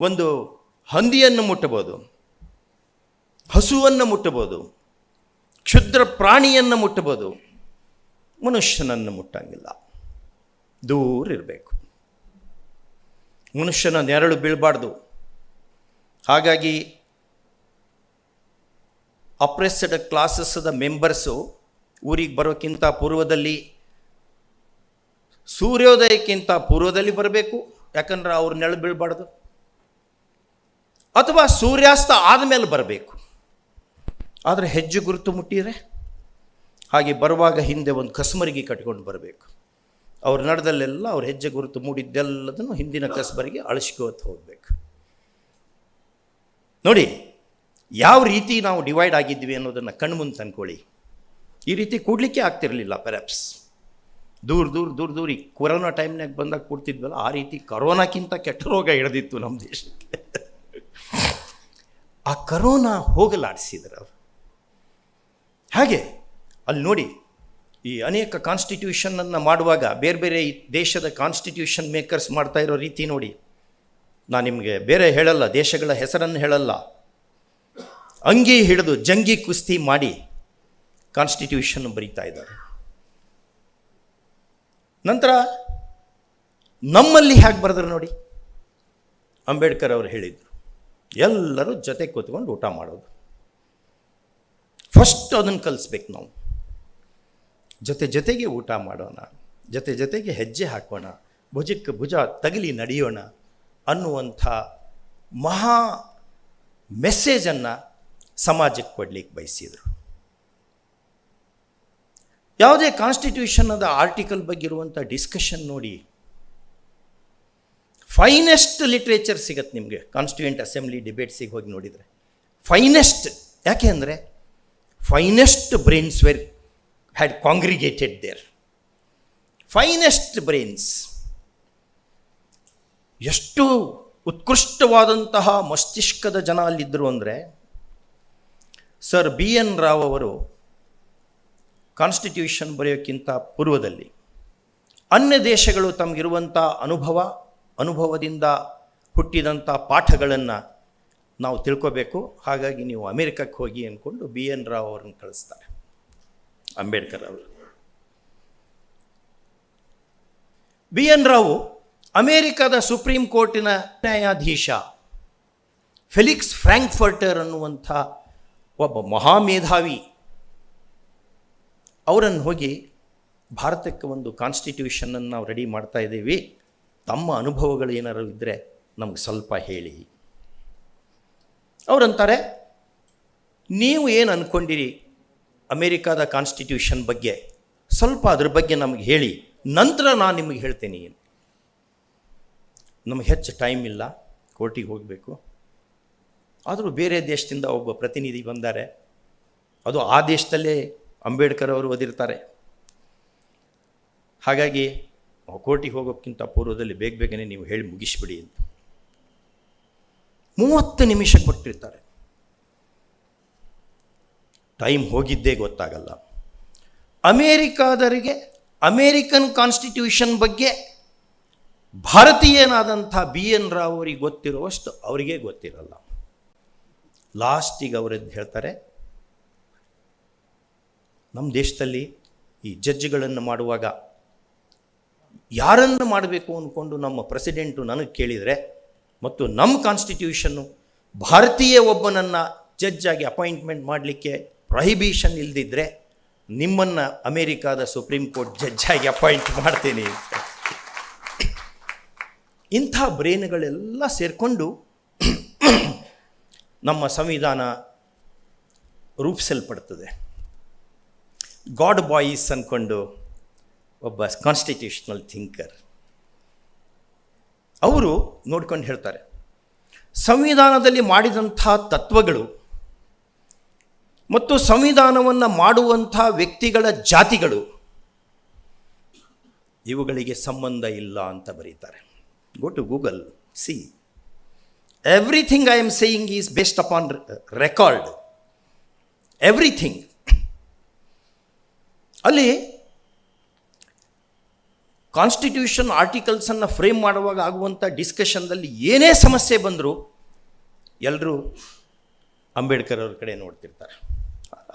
ಒಂದು ಹಂದಿಯನ್ನು ಮುಟ್ಟಬಹುದು, ಹಸುವನ್ನು ಮುಟ್ಟಬಹುದು, ಕ್ಷುದ್ರ ಪ್ರಾಣಿಯನ್ನು ಮುಟ್ಟಬಹುದು, ಮನುಷ್ಯನನ್ನು ಮುಟ್ಟಂಗಿಲ್ಲ. ದೂರ ಇರಬೇಕು. ಮನುಷ್ಯನ ನೆರಳು ಬೀಳಬಾರ್ದು. ಹಾಗಾಗಿ ಅಪ್ರೆಸ್ಡ್ ಕ್ಲಾಸಸ್ದ ಮೆಂಬರ್ಸು ಊರಿಗೆ ಬರೋಕ್ಕಿಂತ ಪೂರ್ವದಲ್ಲಿ, ಸೂರ್ಯೋದಯಕ್ಕಿಂತ ಪೂರ್ವದಲ್ಲಿ ಬರಬೇಕು, ಯಾಕಂದ್ರೆ ಅವ್ರ ನೆರಳು ಬೀಳಬಾರ್ದು. ಅಥವಾ ಸೂರ್ಯಾಸ್ತ ಆದಮೇಲೆ ಬರಬೇಕು. ಆದರೆ ಹೆಜ್ಜೆ ಗುರುತು ಮುಟ್ಟಿದರೆ ಹಾಗೆ ಬರುವಾಗ ಹಿಂದೆ ಒಂದು ಕಸ್ಮರಿಗೆ ಕಟ್ಕೊಂಡು ಬರಬೇಕು. ಅವ್ರು ನಡೆದಲ್ಲೆಲ್ಲ ಅವ್ರ ಹೆಜ್ಜೆ ಗುರುತು ಮೂಡಿದ್ದೆಲ್ಲದನ್ನು ಹಿಂದಿನ ಕಸ್ಬರಿಗೆ ಅಳಿಸ್ಕೋತ ಹೋಗಬೇಕು. ನೋಡಿ ಯಾವ ರೀತಿ ನಾವು ಡಿವೈಡ್ ಆಗಿದ್ವಿ ಅನ್ನೋದನ್ನು ಕಣ್ಮುಂದೆ ತಂದ್ಕೊಳ್ಳಿ. ಈ ರೀತಿ ಕೂಡಲಿಕ್ಕೆ ಆಗ್ತಿರಲಿಲ್ಲ. ಪೆರಾಪ್ಸ್ ದೂರ ದೂರ ದೂರ ದೂರ ಈ ಕೊರೋನಾ ಟೈಮ್ನಾಗ ಬಂದಾಗ ಕೂಡ್ತಿದ್ವಲ್ಲ, ಆ ರೀತಿ ಕೊರೋನಾಕ್ಕಿಂತ ಕೆಟ್ಟ ರೋಗ ಹಿಡಿದಿತ್ತು ನಮ್ಮ ದೇಶಕ್ಕೆ. ಆ ಕರೋನಾ ಹೋಗಲಾಡಿಸಿದ್ರು ಅವರು. ಹಾಗೆ ಅಲ್ಲಿ ನೋಡಿ, ಈ ಅನೇಕ ಕಾನ್ಸ್ಟಿಟ್ಯೂಷನನ್ನು ಮಾಡುವಾಗ ಬೇರೆ ಬೇರೆ ದೇಶದ ಕಾನ್ಸ್ಟಿಟ್ಯೂಷನ್ ಮೇಕರ್ಸ್ ಮಾಡ್ತಾ ಇರೋ ರೀತಿ ನೋಡಿ. ನಾನು ನಿಮಗೆ ಬೇರೆ ಹೇಳಲ್ಲ, ದೇಶಗಳ ಹೆಸರನ್ನು ಹೇಳಲ್ಲ. ಅಂಗಿ ಹಿಡಿದು ಜಂಗಿ ಕುಸ್ತಿ ಮಾಡಿ ಕಾನ್ಸ್ಟಿಟ್ಯೂಷನ್ ಬರೀತಾ ಇದ್ದಾರೆ. ನಂತರ ನಮ್ಮಲ್ಲಿ ಹೇಗೆ ಬರೆದ್ರು ನೋಡಿ. ಅಂಬೇಡ್ಕರ್ ಅವರು ಹೇಳಿದರು, ಎಲ್ಲರೂ ಜೊತೆ ಕೂತ್ಕೊಂಡು ಊಟ ಮಾಡೋದು. ಫಸ್ಟ್ ಅದನ್ನು ಕಲಿಸ್ಬೇಕು ನಾವು. ಜೊತೆಗೆ ಊಟ ಮಾಡೋಣ, ಜೊತೆಗೆ ಹೆಜ್ಜೆ ಹಾಕೋಣ, ಭುಜಕ್ಕೆ ಭುಜ ತಗಲಿ ನಡೆಯೋಣ ಅನ್ನುವಂಥ ಮಹಾ ಮೆಸೇಜನ್ನು ಸಮಾಜಕ್ಕೆ ಕೊಡಲಿಕ್ಕೆ ಬಯಸಿದರು. ಯಾವುದೇ ಕಾನ್ಸ್ಟಿಟ್ಯೂಷನ್ನದ ಆರ್ಟಿಕಲ್ ಬಗ್ಗೆ ಇರುವಂಥ ಡಿಸ್ಕಷನ್ ನೋಡಿ, ಫೈನೆಸ್ಟ್ ಲಿಟ್ರೇಚರ್ ಸಿಗತ್ತೆ ನಿಮಗೆ. ಕಾನ್ಸ್ಟಿಟ್ಯೂಯೆಂಟ್ ಅಸೆಂಬ್ಲಿ ಡಿಬೇಟ್ಸಿಗೆ ಹೋಗಿ ನೋಡಿದರೆ ಫೈನೆಸ್ಟ್. ಯಾಕೆ ಅಂದರೆ finest brains had congregated there. Finest brains, ಎಷ್ಟು ಉತ್ಕೃಷ್ಟವಾದಂತಹ ಮಸ್ತಿಷ್ಕದ ಜನ ಅಲ್ಲಿದ್ದರು ಅಂದರೆ, ಸರ್ BN ರಾವ್ ಅವರು ಕಾನ್ಸ್ಟಿಟ್ಯೂಷನ್ ಬರೆಯೋಕ್ಕಿಂತ ಪೂರ್ವದಲ್ಲಿ ಅನ್ಯ ದೇಶಗಳು ತಮಗಿರುವಂಥ ಅನುಭವದಿಂದ ಹುಟ್ಟಿದಂಥ ಪಾಠಗಳನ್ನು ನಾವು ತಿಳ್ಕೋಬೇಕು, ಹಾಗಾಗಿ ನೀವು ಅಮೇರಿಕಕ್ಕೆ ಹೋಗಿ ಅಂದ್ಕೊಂಡು BN ರಾವ್ ಅವ್ರನ್ನ ಕಳಿಸ್ತಾರೆ ಅಂಬೇಡ್ಕರ್ ಅವರು. BN ರಾವ್ ಅಮೇರಿಕಾದ ಸುಪ್ರೀಂ ಕೋರ್ಟಿನ ನ್ಯಾಯಾಧೀಶ ಫೆಲಿಕ್ಸ್ ಫ್ರಾಂಕ್ಫರ್ಟರ್ ಅನ್ನುವಂಥ ಒಬ್ಬ ಮಹಾಮೇಧಾವಿ, ಅವರನ್ನು ಹೋಗಿ ಭಾರತಕ್ಕೆ ಒಂದು ಕಾನ್ಸ್ಟಿಟ್ಯೂಷನನ್ನು ನಾವು ರೆಡಿ ಮಾಡ್ತಾ ಇದ್ದೀವಿ, ತಮ್ಮ ಅನುಭವಗಳು ಏನಾರು ಇದ್ದರೆ ನಮ್ಗೆ ಸ್ವಲ್ಪ ಹೇಳಿ. ಅವರಂತಾರೆ, ನೀವು ಏನು ಅಂದ್ಕೊಂಡಿರಿ ಅಮೇರಿಕಾದ ಕಾನ್ಸ್ಟಿಟ್ಯೂಷನ್ ಬಗ್ಗೆ, ಸ್ವಲ್ಪ ಅದ್ರ ಬಗ್ಗೆ ನಮಗೆ ಹೇಳಿ, ನಂತರ ನಾನು ನಿಮಗೆ ಹೇಳ್ತೀನಿ. ನಮಗೆ ಹೆಚ್ಚು ಟೈಮ್ ಇಲ್ಲ, ಕೋರ್ಟಿಗೆ ಹೋಗಬೇಕು. ಆದರೂ ಬೇರೆ ದೇಶದಿಂದ ಒಬ್ಬ ಪ್ರತಿನಿಧಿ ಬಂದ್ದಾರೆ, ಅದು ಆ ದೇಶದಲ್ಲೇ ಅಂಬೇಡ್ಕರ್ ಅವರು ಓದಿರ್ತಾರೆ. ಹಾಗಾಗಿ ಕೋರ್ಟಿಗೆ ಹೋಗೋಕ್ಕಿಂತ ಪೂರ್ವದಲ್ಲಿ ಬೇಗನೆ ನೀವು ಹೇಳಿ ಮುಗಿಸ್ಬಿಡಿ ಅಂತ 30 ನಿಮಿಷ ಕೊಟ್ಟಿರ್ತಾರೆ. ಟೈಮ್ ಹೋಗಿದ್ದೇ ಗೊತ್ತಾಗಲ್ಲ. ಅಮೇರಿಕಾದವರಿಗೆ ಅಮೇರಿಕನ್ ಕಾನ್ಸ್ಟಿಟ್ಯೂಷನ್ ಬಗ್ಗೆ ಭಾರತೀಯನಾದಂಥ BN ರಾವ್ ಅವರಿಗೆ ಗೊತ್ತಿರುವಷ್ಟು ಅವರಿಗೆ ಗೊತ್ತಿರಲ್ಲ. ಲಾಸ್ಟಿಗೆ ಅವರದ್ದು ಹೇಳ್ತಾರೆ, ನಮ್ಮ ದೇಶದಲ್ಲಿ ಈ ಜಡ್ಜ್ಗಳನ್ನು ಮಾಡುವಾಗ ಯಾರನ್ನು ಮಾಡಬೇಕು ಅಂದ್ಕೊಂಡು ನಮ್ಮ ಪ್ರೆಸಿಡೆಂಟು ನನಗೆ ಕೇಳಿದರೆ, ಮತ್ತು ನಮ್ಮ ಕಾನ್ಸ್ಟಿಟ್ಯೂಷನ್ನು ಭಾರತೀಯ ಒಬ್ಬನನ್ನು ಜಡ್ಜಾಗಿ ಅಪಾಯಿಂಟ್ಮೆಂಟ್ ಮಾಡಲಿಕ್ಕೆ ಪ್ರೊಹಿಬಿಷನ್ ಇಲ್ಲದಿದ್ದರೆ ನಿಮ್ಮನ್ನು ಅಮೇರಿಕಾದ ಸುಪ್ರೀಂ ಕೋರ್ಟ್ ಜಡ್ಜಾಗಿ ಅಪಾಯಿಂಟ್ ಮಾಡ್ತೀನಿ. ಇಂಥ ಬ್ರೇನ್ಗಳೆಲ್ಲ ಸೇರಿಕೊಂಡು ನಮ್ಮ ಸಂವಿಧಾನ ರೂಪಿಸಲ್ಪಡ್ತದೆ. ಗಾಡ್ ಬಾಯ್ಸ್ ಅಂದ್ಕೊಂಡು ಒಬ್ಬ ಕಾನ್ಸ್ಟಿಟ್ಯೂಷನಲ್ ಥಿಂಕರ್ ಅವರು ನೋಡ್ಕೊಂಡು ಹೇಳ್ತಾರೆ, ಸಂವಿಧಾನದಲ್ಲಿ ಮಾಡಿದಂಥ ತತ್ವಗಳು ಮತ್ತು ಸಂವಿಧಾನವನ್ನು ಮಾಡುವಂಥ ವ್ಯಕ್ತಿಗಳ ಜಾತಿಗಳು ಇವುಗಳಿಗೆ ಸಂಬಂಧ ಇಲ್ಲ ಅಂತ ಬರೀತಾರೆ. Go to Google, see everything I am saying is based upon record. Everything. ಅಲ್ಲಿ ಕಾನ್ಸ್ಟಿಟ್ಯೂಷನ್ ಆರ್ಟಿಕಲ್ಸನ್ನು ಫ್ರೇಮ್ ಮಾಡುವಾಗ ಆಗುವಂಥ ಡಿಸ್ಕಷನ್ದಲ್ಲಿ ಏನೇ ಸಮಸ್ಯೆ ಬಂದರೂ ಎಲ್ಲರೂ ಅಂಬೇಡ್ಕರ್ ಅವ್ರ ಕಡೆ ನೋಡ್ತಿರ್ತಾರೆ.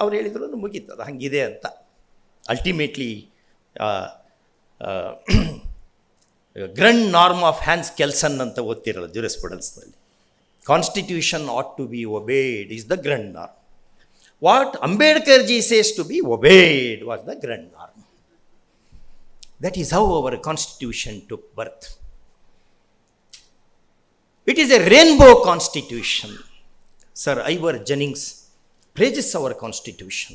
ಅವ್ರು ಹೇಳಿದ್ರು ಮುಗೀತು, ಅದು ಹಂಗಿದೆ ಅಂತ. Ultimately grand norm of Hans Kelsen ಅಂತ ಓದ್ತಿರಲ್ಲ ಜೂರಿಸ್ಪ್ರುಡೆನ್ಸ್ನಲ್ಲಿ. Constitution ought to be obeyed is the grand norm. What Ambedkar ji says to be obeyed was the grand norm. That is how our constitution took birth. It is a rainbow constitution. Sir Ivor Jennings praises our constitution.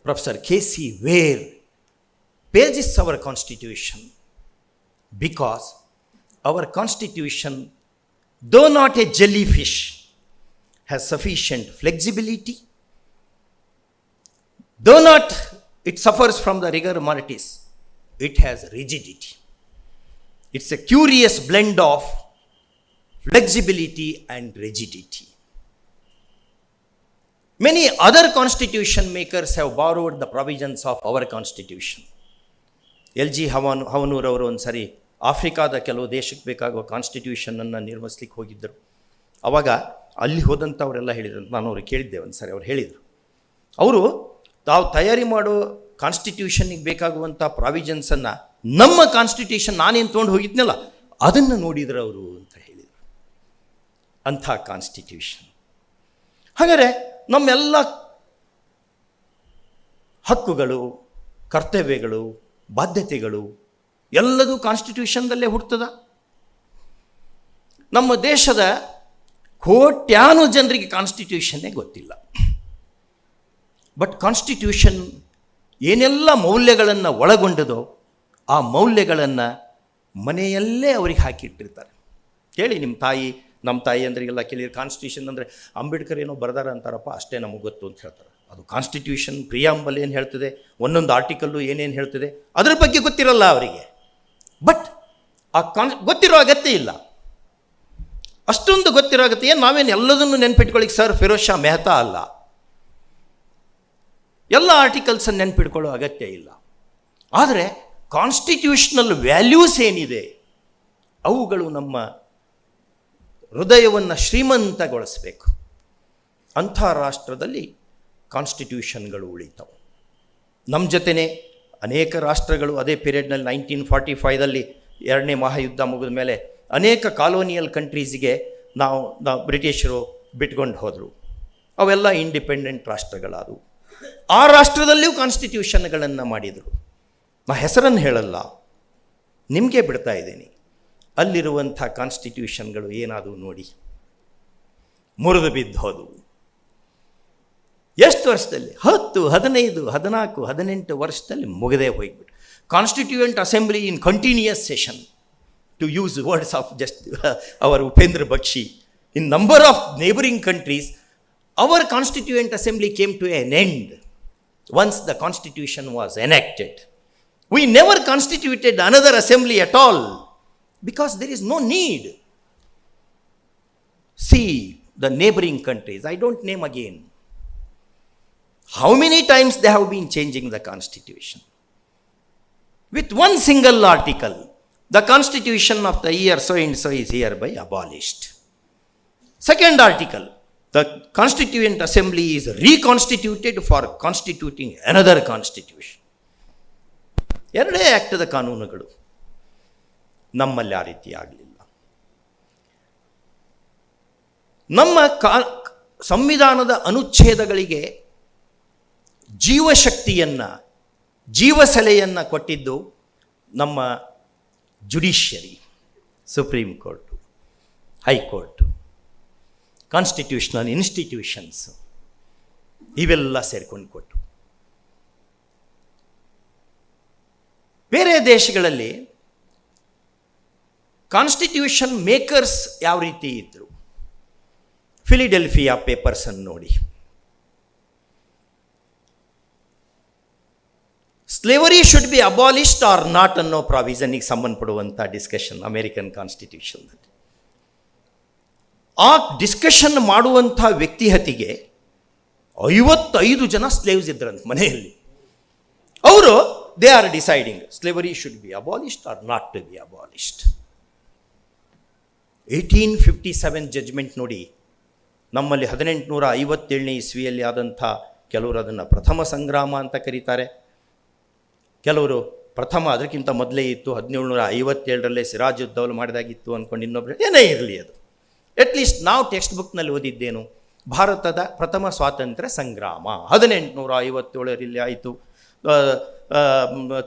Professor K.C. Ware praises our constitution because our constitution, though not a jellyfish, has sufficient flexibility. Though not it suffers from the rigor mortis, it has rigidity. It's a curious blend of flexibility and rigidity. Many other constitution makers have borrowed the provisions of our constitution. LG Havanur ಅವರು ಒಂದು ಸರಿ ಆಫ್ರಿಕಾದ ಕೆಲವು ದೇಶಕ್ಕೆ ಬೇಕಾಗುವ ಕಾನ್ಸ್ಟಿಟ್ಯೂಷನನ್ನು ನಿರ್ಮಿಸ್ಲಿಕ್ಕೆ ಹೋಗಿದ್ದರು. ಆವಾಗ ಅಲ್ಲಿ ಹೋದಂಥವರೆಲ್ಲ ಹೇಳಿದರು, ನಾನು ಅವ್ರಿಗೆ ಕೇಳಿದ್ದೆ ಒಂದು ಸರಿ, ಅವ್ರು ಹೇಳಿದರು ಅವರು ತಾವು ತಯಾರಿ ಮಾಡೋ ಕಾನ್ಸ್ಟಿಟ್ಯೂಷನ್ನಿಗೆ ಬೇಕಾಗುವಂಥ ಪ್ರಾವಿಷನ್ಸನ್ನು ನಮ್ಮ ಕಾನ್ಸ್ಟಿಟ್ಯೂಷನ್ ನಾನೇನು ತೊಗೊಂಡು ಹೋಗಿದ್ನಲ್ಲ ಅದನ್ನು ನೋಡಿದ್ರು ಅವರು ಅಂತ ಹೇಳಿದರು. ಅಂಥ ಕಾನ್ಸ್ಟಿಟ್ಯೂಷನ್. ಹಾಗಾದರೆ ನಮ್ಮೆಲ್ಲ ಹಕ್ಕುಗಳು, ಕರ್ತವ್ಯಗಳು, ಬಾಧ್ಯತೆಗಳು ಎಲ್ಲದೂ ಕಾನ್ಸ್ಟಿಟ್ಯೂಷನ್ದಲ್ಲೇ ಹುಡ್ತದ. ನಮ್ಮ ದೇಶದ ಕೋಟ್ಯಾನು ಜನರಿಗೆ ಕಾನ್ಸ್ಟಿಟ್ಯೂಷನ್ನೇ ಗೊತ್ತಿಲ್ಲ. ಬಟ್ ಕಾನ್ಸ್ಟಿಟ್ಯೂಷನ್ ಏನೆಲ್ಲ ಮೌಲ್ಯಗಳನ್ನು ಒಳಗೊಂಡದೋ ಆ ಮೌಲ್ಯಗಳನ್ನು ಮನೆಯಲ್ಲೇ ಅವ್ರಿಗೆ ಹಾಕಿಟ್ಟಿರ್ತಾರೆ. ಕೇಳಿ ನಿಮ್ಮ ತಾಯಿ, ನಮ್ಮ ತಾಯಿ ಅಂದ್ರಿಗೆಲ್ಲ ಕೇಳಿದ್ರೆ ಕಾನ್ಸ್ಟಿಟ್ಯೂಷನ್ ಅಂದರೆ ಅಂಬೇಡ್ಕರ್ ಏನೋ ಬರ್ದಾರ ಅಂತಾರಪ್ಪ, ಅಷ್ಟೇ ನಮಗೆ ಗೊತ್ತು ಅಂತ ಹೇಳ್ತಾರೆ. ಅದು ಕಾನ್ಸ್ಟಿಟ್ಯೂಷನ್ ಪ್ರಿಯಾಂಬಲ್ ಏನು ಹೇಳ್ತದೆ, ಒಂದೊಂದು ಆರ್ಟಿಕಲ್ಲು ಏನೇನು ಹೇಳ್ತದೆ ಅದ್ರ ಬಗ್ಗೆ ಗೊತ್ತಿರಲ್ಲ ಅವರಿಗೆ. ಬಟ್ ಆ ಗೊತ್ತಿರೋ ಅಗತ್ಯ ಇಲ್ಲ. ಅಷ್ಟೊಂದು ಗೊತ್ತಿರೋ ಅಗತ್ಯ ಏನು, ನಾವೇನು ಎಲ್ಲದನ್ನು ನೆನ್ಪಿಟ್ಕೊಳ್ಳಿಕ್ಕೆ ಸರ್ ಫಿರೋಜ್ ಶಾ ಮೆಹ್ತಾ ಅಲ್ಲ. ಎಲ್ಲ ಆರ್ಟಿಕಲ್ಸನ್ನು ನೆನ್ಪಿಟ್ಕೊಳ್ಳೋ ಅಗತ್ಯ ಇಲ್ಲ. ಆದರೆ ಕಾನ್ಸ್ಟಿಟ್ಯೂಷನಲ್ ವ್ಯಾಲ್ಯೂಸ್ ಏನಿದೆ ಅವುಗಳು ನಮ್ಮ ಹೃದಯವನ್ನು ಶ್ರೀಮಂತಗೊಳಿಸಬೇಕು. ಅಂಥ ರಾಷ್ಟ್ರದಲ್ಲಿ ಕಾನ್ಸ್ಟಿಟ್ಯೂಷನ್ಗಳು ಉಳಿತಾವೆ. ನಮ್ಮ ಜೊತೆಯೇ ಅನೇಕ ರಾಷ್ಟ್ರಗಳು ಅದೇ ಪೀರಿಯಡ್ನಲ್ಲಿ 1945ದಲ್ಲಿ ಎರಡನೇ ಮಹಾಯುದ್ಧ ಮುಗಿದ ಮೇಲೆ ಅನೇಕ ಕಾಲೋನಿಯಲ್ ಕಂಟ್ರೀಸಿಗೆ ನಾವು ಬ್ರಿಟಿಷರು ಬಿಟ್ಕೊಂಡು ಹೋದರು. ಅವೆಲ್ಲ ಇಂಡಿಪೆಂಡೆಂಟ್ ರಾಷ್ಟ್ರಗಳಾದವು. ಆ ರಾಷ್ಟ್ರದಲ್ಲಿಯೂ ಕಾನ್ಸ್ಟಿಟ್ಯೂಷನ್ಗಳನ್ನು ಮಾಡಿದರು. ನಾ ಹೆಸರನ್ನು ಹೇಳಲ್ಲ, ನಿಮಗೆ ಬಿಡ್ತಾ ಇದ್ದೀನಿ. ಅಲ್ಲಿರುವಂಥ ಕಾನ್ಸ್ಟಿಟ್ಯೂಷನ್ಗಳು ಏನಾದವು ನೋಡಿ, ಮುರಿದು ಬಿದ್ದು ಹೋದವು. ಎಷ್ಟು ವರ್ಷದಲ್ಲಿ? 10, 15, 14, 18 ವರ್ಷದಲ್ಲಿ ಮುಗದೇ ಹೋಗ್ಬಿಟ್ಟು. Constituent assembly in continuous session, to use words of just our Upendra Baxi. In number of neighbouring countries our constituent assembly came to an end once the constitution was enacted. We never constituted another assembly at all because there is no need. See the neighboring countries, I don't name again, how many times they have been changing the constitution. With one single article, the constitution of the year so and so is hereby abolished. Second article, the Constituent Assembly is reconstituted for constituting another constitution. ಎರಡೇ ಆ್ಯಕ್ಟದ ಕಾನೂನುಗಳು. ನಮ್ಮಲ್ಲಿ ಆ ರೀತಿ ಆಗಲಿಲ್ಲ. ನಮ್ಮ ಸಂವಿಧಾನದ ಅನುಚ್ಛೇದಗಳಿಗೆ ಜೀವಶಕ್ತಿಯನ್ನು, ಜೀವಸೆಲೆಯನ್ನು ಕೊಟ್ಟಿದ್ದು ನಮ್ಮ judiciary, supreme court, high court, constitutional institutions ಇವೆಲ್ಲ ಸೇರ್ಕೊಂಡು ಕೊಟ್ಟು. ಬೇರೆ ದೇಶಗಳಲ್ಲಿ ಕಾನ್ಸ್ಟಿಟ್ಯೂಷನ್ ಮೇಕರ್ಸ್ ಯಾವ ರೀತಿ ಇದ್ದರು? ಫಿಲಿಡೆಲ್ಫಿಯಾ ಪೇಪರ್ಸನ್ನು ನೋಡಿ. Slavery should be abolished or not ಅನ್ನೋ ಪ್ರಾವಿಷನ್ಗೆ ಸಂಬಂಧಪಡುವಂಥ ಡಿಸ್ಕಷನ್ ಅಮೇರಿಕನ್ ಕಾನ್ಸ್ಟಿಟ್ಯೂಷನ್ನಲ್ಲಿ. ಆ ಡಿಸ್ಕಷನ್ ಮಾಡುವಂಥ ವ್ಯಕ್ತಿ ಹತಿಗೆ 55 ಜನ ಸ್ಲೇವ್ಸ್ ಇದ್ರಂತೆ ಮನೆಯಲ್ಲಿ. ಅವರು they are deciding slavery should be abolished or not to be abolished. 1857 judgment ನೋಡಿ. ನಮ್ಮಲ್ಲಿ 1857ನೇ ಇಸ್ವಿಯಲ್ಲಿ ಆದಂಥ ಕೆಲವರು ಅದನ್ನು ಪ್ರಥಮ ಸಂಗ್ರಾಮ ಅಂತ ಕರೀತಾರೆ, ಕೆಲವರು ಪ್ರಥಮ ಅದಕ್ಕಿಂತ ಮೊದಲೇ ಇತ್ತು, 1757ರಲ್ಲೇ ಸಿರಾಜುದ್ದೌಲ ಮಾಡಿದಾಗಿತ್ತು ಅಂದ್ಕೊಂಡು ಇನ್ನೊಬ್ಬರು ಏನೇ ಇರಲಿ, ಅದು ಅಟ್ಲೀಸ್ಟ್ ನಾವು ಟೆಕ್ಸ್ಟ್ ಬುಕ್ನಲ್ಲಿ ಓದಿದ್ದೇನು, ಭಾರತದ ಪ್ರಥಮ ಸ್ವಾತಂತ್ರ್ಯ ಸಂಗ್ರಾಮ 1857ರಲ್ಲಿ ಆಯಿತು,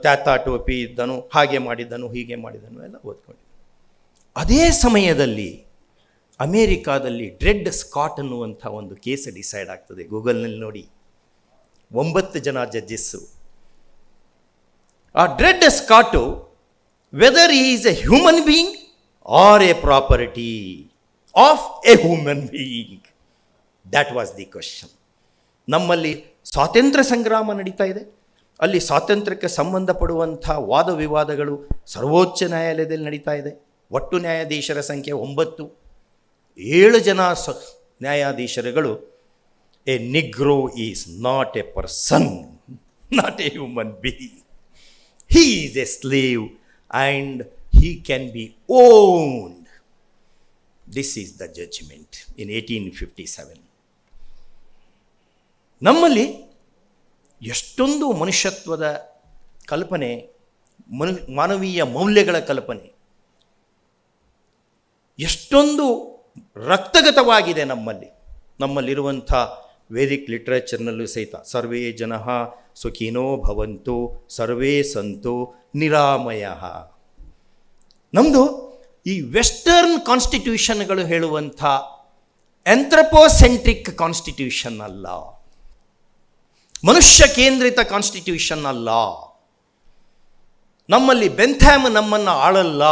ತ್ಯಾತ ಟೋಪಿ ಇದ್ದನು, ಹಾಗೆ ಮಾಡಿದ್ದನು, ಹೀಗೆ ಮಾಡಿದನು ಎಲ್ಲ ಓದ್ಕೊಂಡು. ಅದೇ ಸಮಯದಲ್ಲಿ ಅಮೇರಿಕಾದಲ್ಲಿ ಡ್ರೆಡ್ ಸ್ಕಾಟ್ ಅನ್ನುವಂಥ ಒಂದು ಕೇಸ್ ಡಿಸೈಡ್ ಆಗ್ತದೆ. ಗೂಗಲ್ನಲ್ಲಿ ನೋಡಿ, 9 ಜನ ಜಡ್ಜಸ್ಸು. ಆ Dred Scott whether is a human being or a property of a human being, that was the question. ನಮ್ಮಲ್ಲಿ ಸ್ವಾತಂತ್ರ್ಯ ಸಂಗ್ರಾಮ ನಡೀತಾ ಇದೆ, ಅಲ್ಲಿ ಸ್ವಾತಂತ್ರ್ಯಕ್ಕೆ ಸಂಬಂಧಪಡುವಂಥ ವಾದ ವಿವಾದಗಳು ಸರ್ವೋಚ್ಚ ನ್ಯಾಯಾಲಯದಲ್ಲಿ ನಡೀತಾ ಇದೆ. ಒಟ್ಟು ನ್ಯಾಯಾಧೀಶರ ಸಂಖ್ಯೆ 9. 7 ಜನ ನ್ಯಾಯಾಧೀಶರುಗಳು a Negro is not a person, not a human being, he is a slave and he can be owned. This is the judgment in 1857. ನಮ್ಮಲ್ಲಿ ಎಷ್ಟೊಂದು ಮನುಷ್ಯತ್ವದ ಕಲ್ಪನೆ, ಮಾನವೀಯ ಮೌಲ್ಯಗಳ ಕಲ್ಪನೆ ಎಷ್ಟೊಂದು ರಕ್ತಗತವಾಗಿದೆ ನಮ್ಮಲ್ಲಿರುವಂಥ ವೇದಿಕ್ ಲಿಟ್ರೇಚರ್ನಲ್ಲೂ ಸಹಿತ ಸರ್ವೇ ಜನಃ ಸುಖಿನೋ ಭವಂತು ಸರ್ವೇ ಸಂತು ನಿರಾಮಯಃ. ನಮ್ಮದು ಈ ವೆಸ್ಟರ್ನ್ ಕಾನ್ಸ್ಟಿಟ್ಯೂಷನ್ಗಳು ಹೇಳುವಂಥ ಆಂಥ್ರಪೋಸೆಂಟ್ರಿಕ್ ಕಾನ್ಸ್ಟಿಟ್ಯೂಷನ್ ಅಲ್ಲ, ಮನುಷ್ಯ ಕೇಂದ್ರಿತ ಕಾನ್ಸ್ಟಿಟ್ಯೂಷನ್ ಅಲ್ಲ. ನಮ್ಮಲ್ಲಿ ಬೆಂಥಾಮ್ ನಮ್ಮನ್ನು ಆಳಲ್ಲ.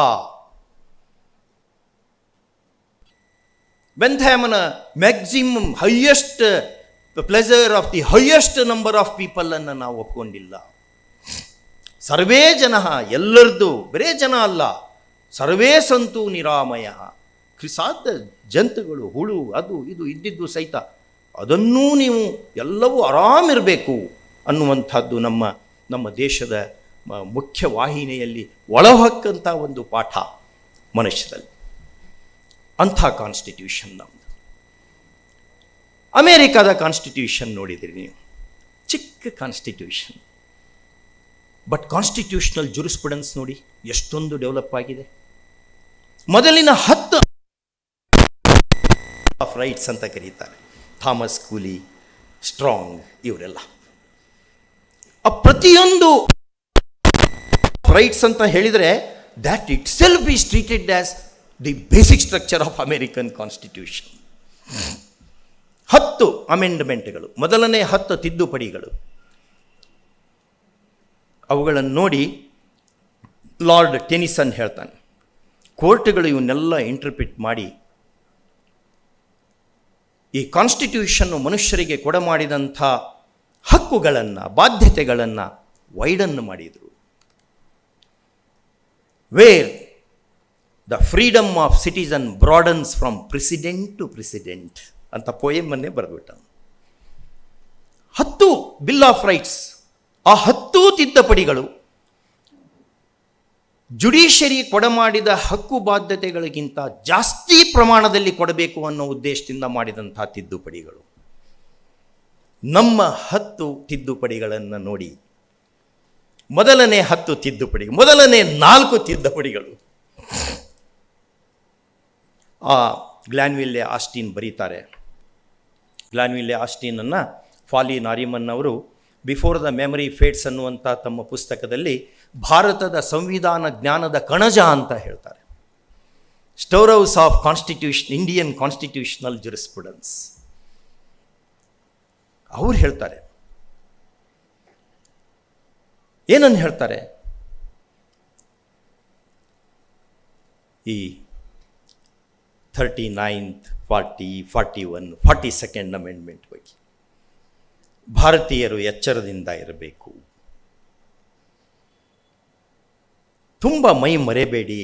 ಬೆಂಥಾಮನ maximum highest pleasure of the highest number of people ಅನ್ನು ನಾವು ಒಪ್ಕೊಂಡಿಲ್ಲ. ಸರ್ವೇ ಜನ, ಎಲ್ಲರದ್ದು, ಬರೇ ಜನ ಅಲ್ಲ, ಸರ್ವೇ ಸಂತು ನಿರಾಮಯ, ಸಾಧ್ಯ ಜಂತುಗಳು, ಹುಳು, ಅದು ಇದು ಇದ್ದಿದ್ದು ಸಹಿತ ಅದನ್ನೂ ನೀವು ಎಲ್ಲವೂ ಆರಾಮಿರಬೇಕು ಅನ್ನುವಂಥದ್ದು ನಮ್ಮ ದೇಶದ ಮುಖ್ಯ ವಾಹಿನಿಯಲ್ಲಿ ಒಳಹೊಕ್ಕಂಥ ಒಂದು ಪಾಠ ಮನುಷ್ಯದಲ್ಲಿ. ಅಂಥ ಕಾನ್ಸ್ಟಿಟ್ಯೂಷನ್ ನಮ್ಮದು. ಅಮೇರಿಕಾದ ಕಾನ್ಸ್ಟಿಟ್ಯೂಷನ್ ನೋಡಿದಿರಿ ನೀವು, ಚಿಕ್ಕ ಕಾನ್ಸ್ಟಿಟ್ಯೂಷನ್, ಬಟ್ ಕಾನ್ಸ್ಟಿಟ್ಯೂಷನಲ್ ಜುರಿಸ್ಪ್ರುಡೆನ್ಸ್ ನೋಡಿ ಎಷ್ಟೊಂದು ಡೆವಲಪ್ ಆಗಿದೆ. ಮೊದಲಿನ 10 ಆಫ್ ರೈಟ್ಸ್ ಅಂತ ಕರೀತಾರೆ, ಥಾಮಸ್ ಕೂಲಿ, ಸ್ಟ್ರಾಂಗ್, ಇವರೆಲ್ಲ ಪ್ರತಿಯೊಂದು ರೈಟ್ಸ್ ಅಂತ ಹೇಳಿದರೆ that it self is treated as the basic structure of American constitution. 10 ಅಮೆಂಡ್ಮೆಂಟ್ಗಳು, ಮೊದಲನೇ 10 ತಿದ್ದುಪಡಿಗಳು. ಅವುಗಳನ್ನು ನೋಡಿ ಲಾರ್ಡ್ ಟೆನಿಸನ್ ಹೇಳ್ತಾನೆ, ಕೋರ್ಟ್ಗಳು ಇವನ್ನೆಲ್ಲ ಇಂಟರ್ಪ್ರಿಟ್ ಮಾಡಿ ಈ ಕಾನ್ಸ್ಟಿಟ್ಯೂಷನ್ನು ಮನುಷ್ಯರಿಗೆ ಕೊಡಮಾಡಿದಂಥ ಹಕ್ಕುಗಳನ್ನು, ಬಾಧ್ಯತೆಗಳನ್ನು ವೈಡನ್ ಮಾಡಿದರು. Where the freedom of citizen broadens from president to president ಅಂತ ಪೋಯಮನ್ನೇ ಬರೆದ್ಬಿಟ್ಟ. 10 ಬಿಲ್ ಆಫ್ ರೈಟ್ಸ್, ಆ 10 ತಿದ್ದುಪಡಿಗಳು ಜುಡಿಷರಿ ಕೊಡಮಾಡಿದ ಹಕ್ಕು ಬಾಧ್ಯತೆಗಳಿಗಿಂತ ಜಾಸ್ತಿ ಪ್ರಮಾಣದಲ್ಲಿ ಕೊಡಬೇಕು ಅನ್ನೋ ಉದ್ದೇಶದಿಂದ ಮಾಡಿದಂಥ ತಿದ್ದುಪಡಿಗಳು. ನಮ್ಮ 10 ತಿದ್ದುಪಡಿಗಳನ್ನು ನೋಡಿ, ಮೊದಲನೇ 10 ತಿದ್ದುಪಡಿ, ಮೊದಲನೇ 4 ತಿದ್ದುಪಡಿಗಳು ಗ್ಲಾನ್ವಿಲ್ಲೆ ಆಸ್ಟಿನ್ ಬರೀತಾರೆ. ಗ್ಲಾನ್ವಿಲ್ಲೆ ಆಸ್ಟಿನನ್ನು ಫಾಲಿ ನಾರಿಮನ್ ಅವರು ಬಿಫೋರ್ ದ ಮೆಮರಿ ಫೇಡ್ಸ್ ಅನ್ನುವಂಥ ತಮ್ಮ ಪುಸ್ತಕದಲ್ಲಿ ಭಾರತದ ಸಂವಿಧಾನ ಜ್ಞಾನದ ಕಣಜ ಅಂತ ಹೇಳ್ತಾರೆ. Store house of constitution, Indian constitutional jurisprudence. ಅವ್ರು ಹೇಳ್ತಾರೆ, ಏನನ್ನು ಹೇಳ್ತಾರೆ, ಈ 39th, 40, 41, 42nd ಅಮೆಂಡ್ಮೆಂಟ್ ಬಗ್ಗೆ ಭಾರತೀಯರು ಎಚ್ಚರದಿಂದ ಇರಬೇಕು, ತುಂಬ ಮೈ ಮರೆಬೇಡಿ.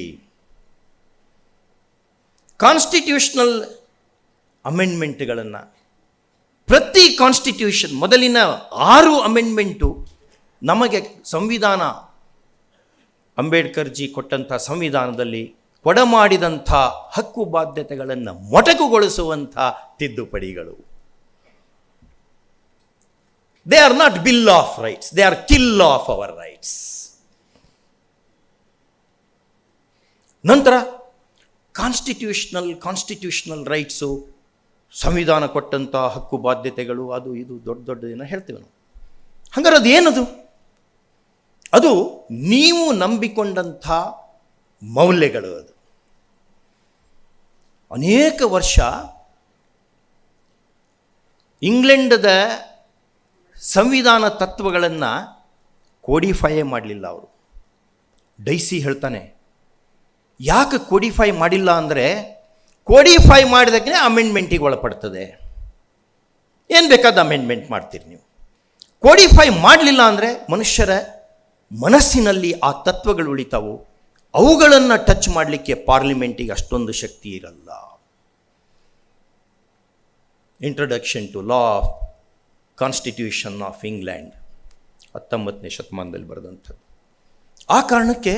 ಕಾನ್ಸ್ಟಿಟ್ಯೂಷನಲ್ ಅಮೆಂಡ್ಮೆಂಟ್ಗಳನ್ನು ಪ್ರತಿ ಕಾನ್ಸ್ಟಿಟ್ಯೂಷನ್, ಮೊದಲಿನ 6 ಅಮೆಂಡ್ಮೆಂಟು ನಮಗೆ ಸಂವಿಧಾನ, ಅಂಬೇಡ್ಕರ್ ಜಿ ಕೊಟ್ಟಂಥ ಸಂವಿಧಾನದಲ್ಲಿ ಕೊಡಮಾಡಿದಂಥ ಹಕ್ಕು ಬಾಧ್ಯತೆಗಳನ್ನು ಮೊಟಕುಗೊಳಿಸುವಂಥ ತಿದ್ದುಪಡಿಗಳು. They are not bill of rights, they are kill of our rights. ನಂತರ ಕಾನ್ಸ್ಟಿಟ್ಯೂಷನಲ್ ರೈಟ್ಸು, ಸಂವಿಧಾನ ಕೊಟ್ಟಂಥ ಹಕ್ಕು ಬಾಧ್ಯತೆಗಳು, ಅದು ಇದು ದೊಡ್ಡ ಹೇಳ್ತೀವಿ ನಾವು. ಹಂಗಾರೆ ಅದು ಏನದು? ಅದು ನೀವು ನಂಬಿಕೊಂಡಂಥ ಮೌಲ್ಯಗಳು. ಅದು ಅನೇಕ ವರ್ಷ ಇಂಗ್ಲೆಂಡದ ಸಂವಿಧಾನ ತತ್ವಗಳನ್ನು ಕೋಡಿಫೈಯೇ ಮಾಡಲಿಲ್ಲ ಅವರು. ಡೈಸಿ ಹೇಳ್ತಾನೆ, ಯಾಕೆ ಕೋಡಿಫೈ ಮಾಡಿಲ್ಲ ಅಂದರೆ, ಕೋಡಿಫೈ ಮಾಡಿದಾಗಲೇ ಅಮೆಂಡ್ಮೆಂಟಿಗೆ ಒಳಪಡ್ತದೆ. ಏನು ಬೇಕಾದ ಅಮೆಂಡ್ಮೆಂಟ್ ಮಾಡ್ತೀರಿ ನೀವು. ಕೋಡಿಫೈ ಮಾಡಲಿಲ್ಲ ಅಂದರೆ ಮನುಷ್ಯರ ಮನಸ್ಸಿನಲ್ಲಿ ಆ ತತ್ವಗಳು ಉಳಿತಾವು. ಅವುಗಳನ್ನು ಟಚ್ ಮಾಡಲಿಕ್ಕೆ ಪಾರ್ಲಿಮೆಂಟಿಗೆ ಅಷ್ಟೊಂದು ಶಕ್ತಿ ಇರಲ್ಲ. Introduction to law of constitution of England 19ನೇ ಶತಮಾನದಲ್ಲಿ ಬರೆದಂಥದ್ದು. ಆ ಕಾರಣಕ್ಕೆ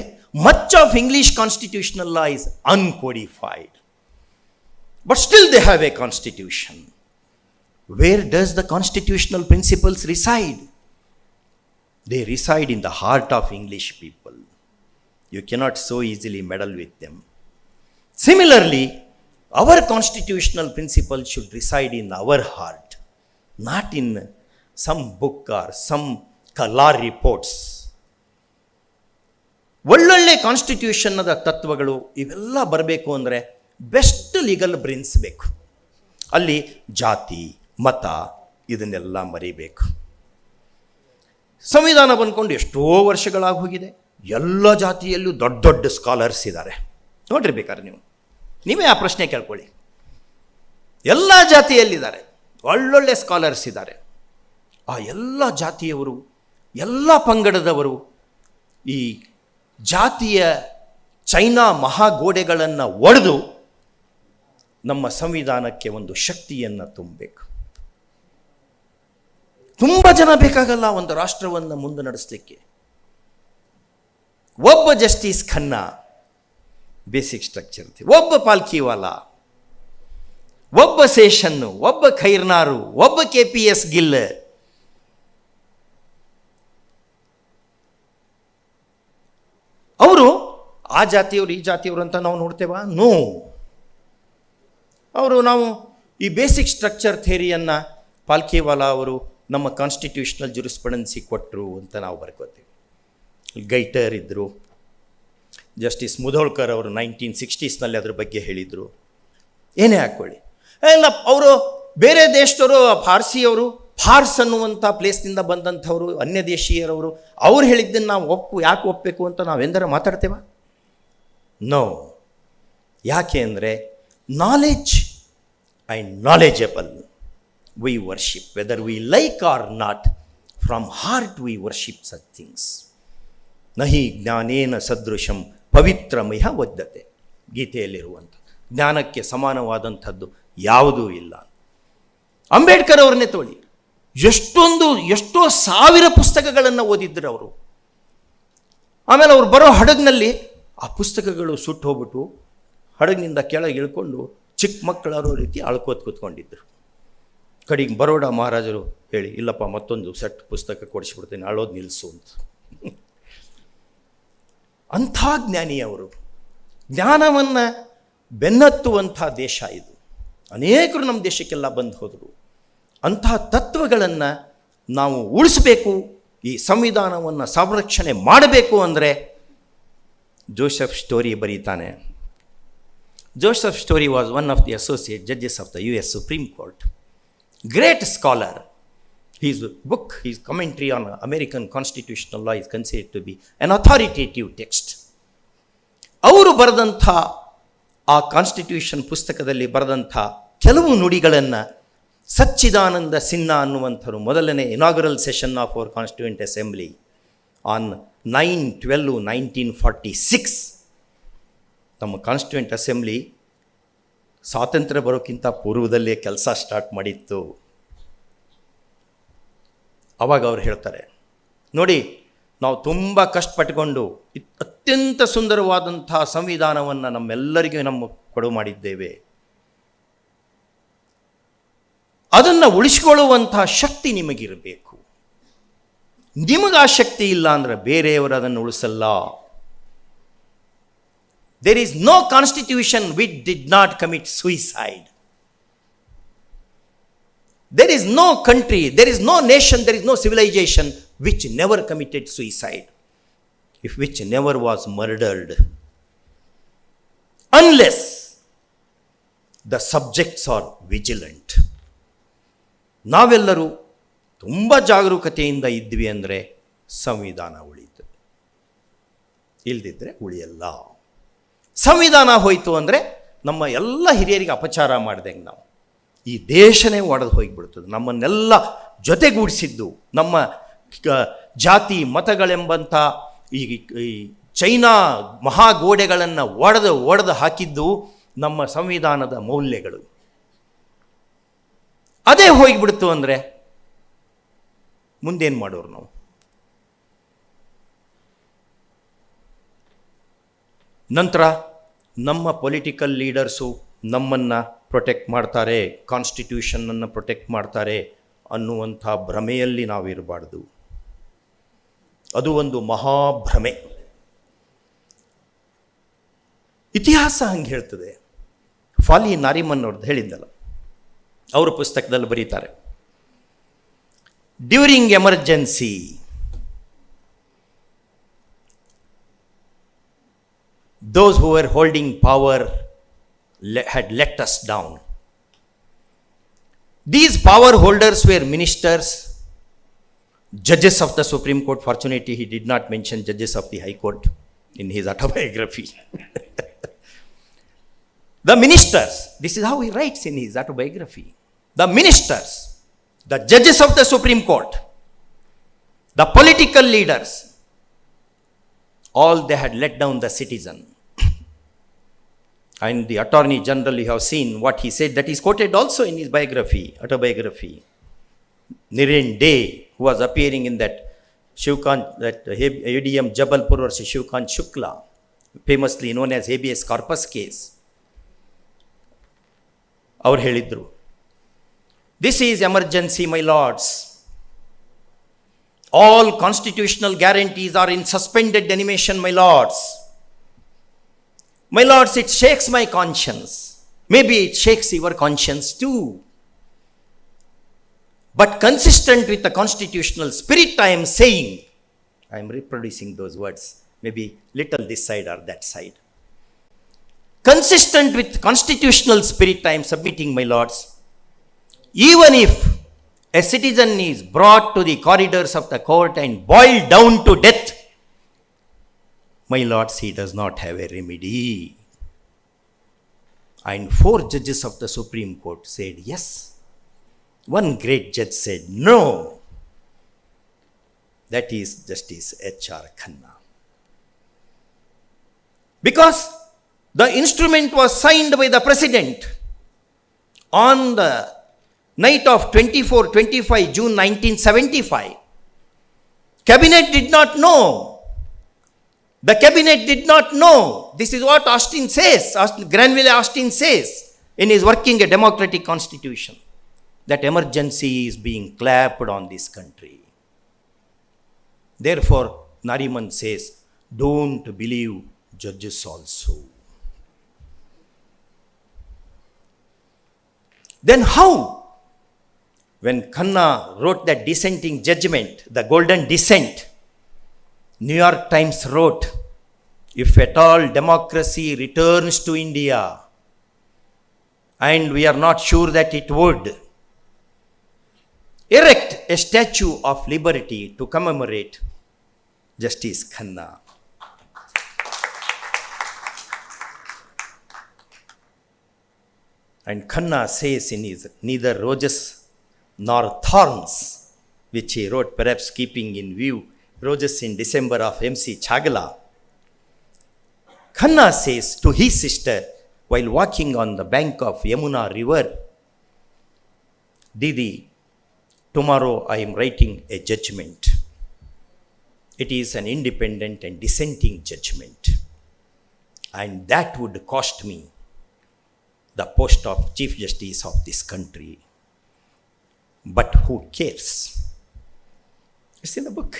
much of English constitutional law is uncodified, but still they have a constitution. Where does the constitutional principles reside? They reside in the heart of English people. You cannot so easily meddle with them. Similarly, our constitutional principles should reside in our heart, not in some book or some law reports. ಒಳ್ಳೊಳ್ಳೆ ಕಾನ್ಸ್ಟಿಟ್ಯೂಷನ್ನದ ತತ್ವಗಳು ಇವೆಲ್ಲ ಬರಬೇಕು ಅಂದರೆ best legal brains ಬೇಕು. ಅಲ್ಲಿ ಜಾತಿ, ಮತ ಇದನ್ನೆಲ್ಲ ಮರಿಬೇಕು. ಸಂವಿಧಾನ ಬಂದ್ಕೊಂಡು ಎಷ್ಟೋ ವರ್ಷಗಳಾಗಿ ಹೋಗಿದೆ. ಎಲ್ಲ ಜಾತಿಯಲ್ಲೂ ದೊಡ್ಡ ಸ್ಕಾಲರ್ಸ್ ಇದ್ದಾರೆ. ನೋಡ್ರಿ ಬೇಕಾದ್ರೆ ನೀವೇ ಆ ಪ್ರಶ್ನೆ ಕೇಳ್ಕೊಳ್ಳಿ. ಎಲ್ಲ ಜಾತಿಯಲ್ಲಿದ್ದಾರೆ, ಒಳ್ಳೊಳ್ಳೆ ಸ್ಕಾಲರ್ಸ್ ಇದ್ದಾರೆ. ಆ ಎಲ್ಲ ಜಾತಿಯವರು, ಎಲ್ಲ ಪಂಗಡದವರು ಈ ಜಾತಿಯ ಚೈನಾ ಮಹಾಗೋಡೆಗಳನ್ನು ಒಡೆದು ನಮ್ಮ ಸಂವಿಧಾನಕ್ಕೆ ಒಂದು ಶಕ್ತಿಯನ್ನು ತುಂಬಬೇಕು. ತುಂಬ ಜನ ಬೇಕಾಗಲ್ಲ ಒಂದು ರಾಷ್ಟ್ರವನ್ನು ಮುಂದೆ ನಡೆಸಲಿಕ್ಕೆ. ಒಬ್ಬ ಜಸ್ಟಿಸ್ ಖನ್ನಾ ಬೇಸಿಕ್ ಸ್ಟ್ರಕ್ಚರ್, ಒಬ್ಬ ಪಾಲ್ಕಿವಾಲಾ, ಒಬ್ಬ ಸೇಷನ್ನು, ಒಬ್ಬ ಖೈರ್ನಾರು, ಒಬ್ಬ KPS ಗಿಲ್, ಅವರು ಆ ಜಾತಿಯವರು ಈ ಜಾತಿಯವರು ಅಂತ ನಾವು ನೋಡ್ತೇವಾ? ನೋ. ನಾವು ಈ ಬೇಸಿಕ್ ಸ್ಟ್ರಕ್ಚರ್ ಥಿಯರಿಯನ್ನು ಪಾಲ್ಕಿವಾಲಾ ಅವರು ನಮ್ಮ ಕಾನ್ಸ್ಟಿಟ್ಯೂಷನಲ್ ಜುರಿಸ್ಪ್ರುಡೆನ್ಸಿ ಕೊಟ್ಟರು ಅಂತ ನಾವು ಬರ್ಕೋತೀವಿ. ಗೈಟರ್ ಇದ್ದರು, ಜಸ್ಟಿಸ್ ಮುಧೋಳ್ಕರ್ ಅವರು 1960s ಅದ್ರ ಬಗ್ಗೆ ಹೇಳಿದರು. ಏನೇ ಹಾಕ್ಕೊಳ್ಳಿ, ಇಲ್ಲ ಅವರು ಬೇರೆ ದೇಶದವರು, ಫಾರ್ಸಿಯವರು, ಫಾರ್ಸ್ ಅನ್ನುವಂಥ ಪ್ಲೇಸ್ನಿಂದ ಬಂದಂಥವರು, ಅನ್ಯ ದೇಶೀಯರವರು, ಅವ್ರು ಹೇಳಿದ್ದನ್ನು ನಾವು ಯಾಕೆ ಒಪ್ಪಬೇಕು ಅಂತ ನಾವೆಂದರೆ ಮಾತಾಡ್ತೇವ? ನೋ. ಯಾಕೆ ಅಂದರೆ knowledge and knowledgeable we worship, whether we like or not, from heart we worship such things. ನಹಿ ಜ್ಞಾನೇನ ಸದೃಶಂ ಪವಿತ್ರಮಿಹ ವದ್ದತೆ, ಗೀತೆಯಲ್ಲಿರುವಂಥ ಜ್ಞಾನಕ್ಕೆ ಸಮಾನವಾದಂಥದ್ದು ಯಾವುದೂ ಇಲ್ಲ. ಅಂಬೇಡ್ಕರ್ ಅವ್ರನ್ನೇ ತೋಳಿ, ಎಷ್ಟೋ ಸಾವಿರ ಪುಸ್ತಕಗಳನ್ನು ಓದಿದ್ರು ಅವರು. ಆಮೇಲೆ ಅವ್ರು ಬರೋ ಹಡಗಿನಲ್ಲಿ ಆ ಪುಸ್ತಕಗಳು ಸುಟ್ಟು ಹೋಗ್ಬಿಟ್ಟು ಹಡಗಿನಿಂದ ಕೆಳಗೆ ಇಳ್ಕೊಂಡು ಚಿಕ್ಕ ಮಕ್ಕಳಾರೋ ರೀತಿ ಅಳ್ಕೋತ್ ಕೂತ್ಕೊಂಡಿದ್ರು. ಕಡೆಗೆ ಬರೋಡ ಮಹಾರಾಜರು ಹೇಳಿ, ಇಲ್ಲಪ್ಪ ಮತ್ತೊಂದು ಸೆಟ್ ಪುಸ್ತಕ ಕೊಡಿಸ್ಬಿಡ್ತೇನೆ, ಅಳೋದು ನಿಲ್ಲಿಸು ಅಂತ. ಅಂಥ ಜ್ಞಾನಿ ಅವರು. ಜ್ಞಾನವನ್ನು ಬೆನ್ನತ್ತುವಂಥ ದೇಶ ಇದು. ಅನೇಕರು ನಮ್ಮ ದೇಶಕ್ಕೆಲ್ಲ ಬಂದು ಹೋದರು. ಅಂಥ ತತ್ವಗಳನ್ನು ನಾವು ಉಳಿಸಬೇಕು, ಈ ಸಂವಿಧಾನವನ್ನು ಸಂರಕ್ಷಣೆ ಮಾಡಬೇಕು ಅಂದರೆ ಜೋಸೆಫ್ ಸ್ಟೋರಿ ಬರೀತಾನೆ. Joseph Story was one of the associate judges of the US Supreme Court. Great scholar. His book, his commentary on American constitutional law is considered to be an authoritative text. ಅವರು ಬರೆದಂಥ ಆ constitution ಪುಸ್ತಕದಲ್ಲಿ ಬರೆದಂಥ ಕೆಲವು ನುಡಿಗಳನ್ನು ಸಚ್ಚಿದಾನಂದ ಸಿನ್ಹಾ ಅನ್ನುವಂಥರು ಮೊದಲನೇ inaugural session of our constituent assembly on 9/12/1946 ನಮ್ಮ ಕಾನ್ಸ್ಟಿಟ್ಯೂಯೆಂಟ್ ಅಸೆಂಬ್ಲಿ ಸ್ವಾತಂತ್ರ್ಯ ಬರೋಕ್ಕಿಂತ ಪೂರ್ವದಲ್ಲೇ ಕೆಲಸ ಸ್ಟಾರ್ಟ್ ಮಾಡಿತ್ತು. ಅವಾಗ ಅವ್ರು ಹೇಳ್ತಾರೆ, ನೋಡಿ ನಾವು ತುಂಬ ಕಷ್ಟಪಟ್ಟುಕೊಂಡು ಅತ್ಯಂತ ಸುಂದರವಾದಂಥ ಸಂವಿಧಾನವನ್ನು ನಮ್ಮೆಲ್ಲರಿಗೂ ನಮ್ಮ ಕೊಡು ಮಾಡಿದ್ದೇವೆ. ಅದನ್ನು ಉಳಿಸಿಕೊಳ್ಳುವಂಥ ಶಕ್ತಿ ನಿಮಗಿರಬೇಕು. ನಿಮಗೆ ಆ ಶಕ್ತಿ ಇಲ್ಲ ಅಂದರೆ ಬೇರೆಯವರು ಅದನ್ನು ಉಳಿಸಲ್ಲ. There is no constitution which did not commit suicide. There is no country, there is no nation, there is no civilisation which never committed suicide, if which never was murdered, unless the subjects are vigilant. ನಾವೆಲ್ಲರೂ ತುಂಬ ಜಾಗರೂಕತೆಯಿಂದ ಇದ್ವಿ ಅಂದರೆ ಸಂವಿಧಾನ ಉಳಿಯುತ್ತದೆ, ಇಲ್ದಿದ್ರೆ ಉಳಿಯಲ್ಲ. ಸಂವಿಧಾನ ಹೋಯಿತು ಅಂದರೆ ನಮ್ಮ ಎಲ್ಲ ಹಿರಿಯರಿಗೆ ಅಪಚಾರ ಮಾಡ್ದಂಗೆ ನಾವು ಈ ದೇಶನೇ ಒಡೆದು ಹೋಗಿಬಿಡ್ತದೆ. ನಮ್ಮನ್ನೆಲ್ಲ ಜೊತೆಗೂಡಿಸಿದ್ದು ನಮ್ಮ ಜಾತಿ ಮತಗಳೆಂಬಂಥ ಈ ಚೈನಾ ಮಹಾಗೋಡೆಗಳನ್ನು ಒಡೆದು ಹಾಕಿದ್ದು ನಮ್ಮ ಸಂವಿಧಾನದ ಮೌಲ್ಯಗಳು. ಅದೇ ಹೋಗಿಬಿಡ್ತು ಅಂದರೆ ಮುಂದೇನು ಮಾಡೋರು ನಾವು? ನಂತರ ನಮ್ಮ ಪೊಲಿಟಿಕಲ್ ಲೀಡರ್ಸು ನಮ್ಮನ್ನು ಪ್ರೊಟೆಕ್ಟ್ ಮಾಡ್ತಾರೆ, ಕಾನ್ಸ್ಟಿಟ್ಯೂಷನನ್ನು ಪ್ರೊಟೆಕ್ಟ್ ಮಾಡ್ತಾರೆ ಅನ್ನುವಂಥ ಭ್ರಮೆಯಲ್ಲಿ ನಾವಿರಬಾರ್ದು. ಅದು ಒಂದು ಮಹಾಭ್ರಮೆ. ಇತಿಹಾಸ ಹಂಗೆ ಹೇಳ್ತದೆ. ಫಾಲಿ ನಾರಿಮನ್ ಅವ್ರದ್ದು ಹೇಳಿದ್ದಲ್ಲ, ಅವರ ಪುಸ್ತಕದಲ್ಲಿ ಬರೀತಾರೆ, during emergency those who were holding power had let us down. These power holders were ministers, judges of the Supreme Court. Fortunately, he did not mention judges of the High Court in his autobiography. The ministers, this is how he writes in his autobiography. The ministers, the judges of the Supreme Court, the political leaders, all they had let down the citizen. And the Attorney General, you have seen what he said, that is quoted also in his biography, autobiography. Niren Day, who was appearing in that ADM Jabalpur versus Shivkant Shukla, famously known as habeas corpus case. Our helidru, this is emergency, my lords. All constitutional guarantees are in suspended animation, my lords. My lords, it shakes my conscience. Maybe it shakes your conscience too. But consistent with the constitutional spirit, I am saying, I am reproducing those words, maybe little this side or that side. Consistent with constitutional spirit, I am submitting, my lords, even if a citizen is brought to the corridors of the court and boiled down to death, my lords, he does not have a remedy. And 4 judges of the Supreme Court said yes. One great judge said no. That is Justice H.R. Khanna. Because the instrument was signed by the President on the night of 24-25 June 1975. Cabinet did not know. The cabinet did not know. This is what Austin says, Granville Austin says in his Working a Democratic Constitution, that emergency is being clapped on this country. Therefore, Nariman says, don't believe judges also. Then how? When Khanna wrote that dissenting judgment, the golden dissent, New York Times wrote, if at all democracy returns to India, and we are not sure that it would, erect a statue of liberty to commemorate Justice Khanna. And Khanna says in his Neither Roses Nor Thorns, which he wrote perhaps keeping in view Roses in December of MC Chagala, Khanna says to his sister while walking on the bank of Yamuna river, Didi, tomorrow I am writing a judgment. It is an independent and dissenting judgment. And that would cost me the post of Chief Justice of this country. But who cares? It's in the book.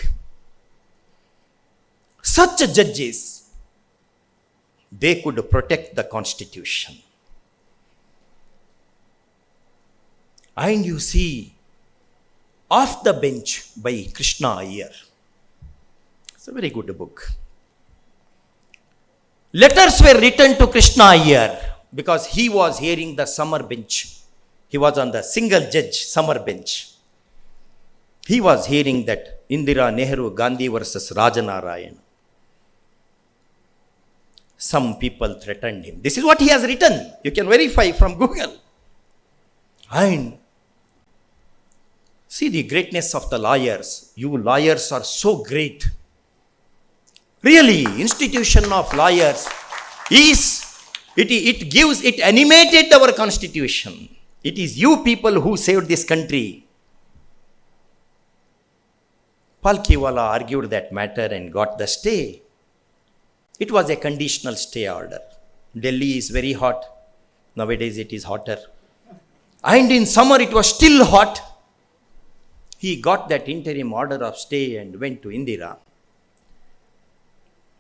Such judges, they could protect the Constitution. And you see, Off the Bench by Krishna Iyer. It's a very good book. Letters were written to Krishna Iyer because he was hearing the summer bench. He was on the single judge summer bench. He was hearing that Indira, Nehru, Gandhi versus Rajanarayan. Some people threatened him. This is what he has written. You can verify from Google. And see the greatness of the lawyers. You lawyers are so great. Really, institution of lawyers it animated our Constitution. It is you people who saved this country. Palkhiwala argued that matter and got the stay. It was a conditional stay order. Delhi is very hot. Nowadays it is hotter. And in summer it was still hot. He got that interim order of stay and went to Indira.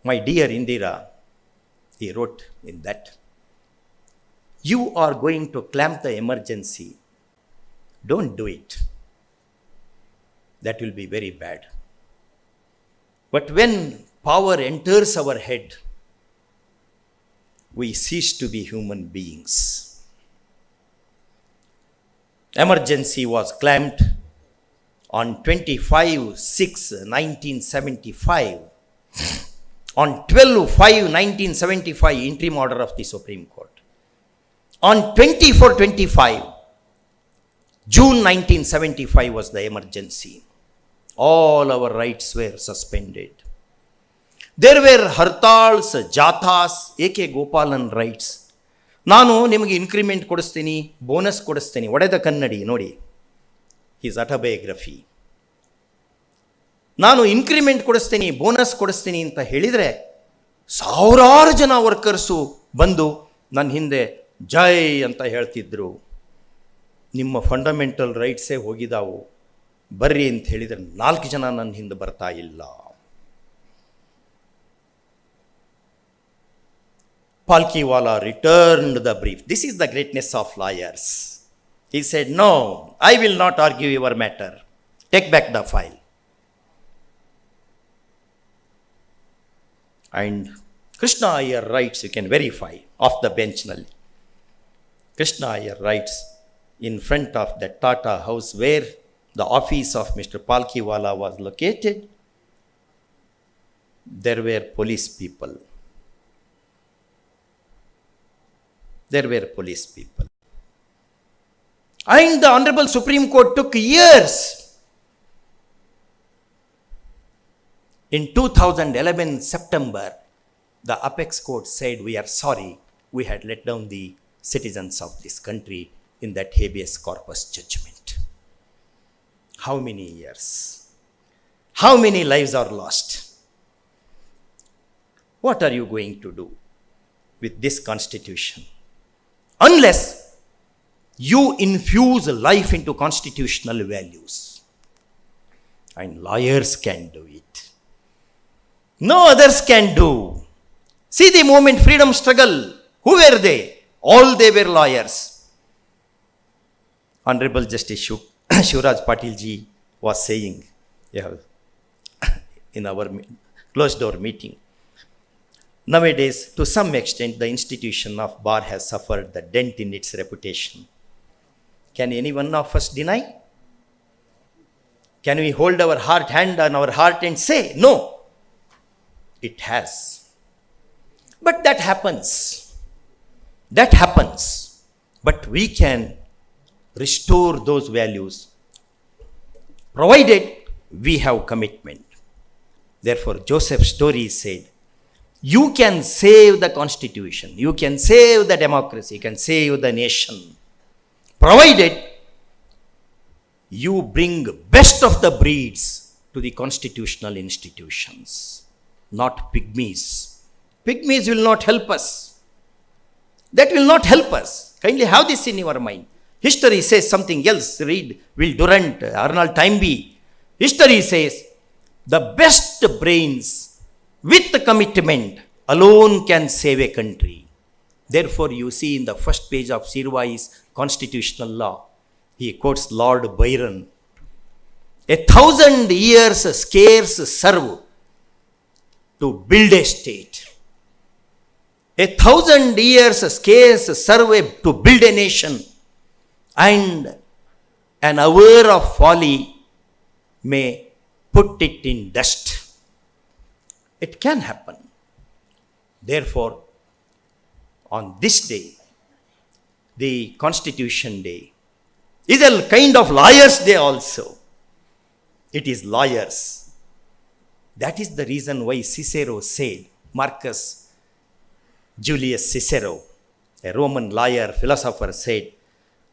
My dear Indira, he wrote in that, you are going to clamp the emergency. Don't do it. That will be very bad. But when power enters our head, we cease to be human beings. Emergency was clamped on 25/6/1975. On 12/5/1975, interim order of the Supreme Court. On 24/25, June 1975 was the emergency. All our rights were suspended. There were hartals, jathas, A.K. Gopalan rights. ನಾನು ನಿಮಗೆ increment ಕೊಡಿಸ್ತೀನಿ, bonus ಕೊಡಿಸ್ತೀನಿ. ಒಡೆದ ಕನ್ನಡಿ ನೋಡಿ, his autobiography. ನಾನು increment ಕೊಡಿಸ್ತೀನಿ, bonus ಕೊಡಿಸ್ತೀನಿ ಅಂತ ಹೇಳಿದರೆ ಸಾವಿರಾರು ಜನ ವರ್ಕರ್ಸು ಬಂದು ನನ್ನ ಹಿಂದೆ ಜೈ ಅಂತ ಹೇಳ್ತಿದ್ರು. ನಿಮ್ಮ ಫಂಡಮೆಂಟಲ್ ರೈಟ್ಸೇ ಹೋಗಿದಾವು, ಬರ್ರಿ ಅಂತ ಹೇಳಿದರೆ 4 ಜನ ನನ್ನ ಹಿಂದೆ ಬರ್ತಾ ಇಲ್ಲ. Palkhiwala returned the brief. This is the greatness of lawyers. He said, no, I will not argue your matter. Take back the file. And Krishna Iyer writes, you can verify, off the bench nalli. Krishna Iyer writes in front of the Tata house where the office of Mr. Palkhiwala was located, there were police people. There were police people. And the Honorable Supreme Court took years. In 2011 September, the Apex Court said, we are sorry, we had let down the citizens of this country in that habeas corpus judgment. How many years? How many lives are lost? What are you going to do with this Constitution? Unless you infuse life into constitutional values. And lawyers can do it. No others can do. See the movement freedom struggle. Who were they? All they were lawyers. Honorable Justice Shivraj Patil ji was saying in our closed door meeting, nowadays, to some extent, the institution of bar has suffered the dent in its reputation. Can any one of us deny? Can we hold our hand on our heart and say, no, it has. But that happens. That happens. But we can restore those values, provided we have commitment. Therefore, Joseph Story said, you can save the Constitution, you can save the democracy, you can save the nation, provided you bring best of the breeds to the constitutional institutions, not pygmies. Pygmies will not help us. That will not help us. Kindly have this in your mind. History says something else. Read Will Durant, Arnold Toynbee. History says the best brains with commitment alone can save a country. Therefore, you see in the first page of Sirwai's constitutional law, he quotes Lord Byron. 1,000 years scarce serve to build a state. 1,000 years scarce serve to build a nation, and an hour of folly may put it in dust. It can happen. Therefore, on this day, the Constitution Day, is a kind of lawyers' day also. It is lawyers. That is the reason why Cicero said, Marcus Julius Cicero, a Roman lawyer, philosopher, said,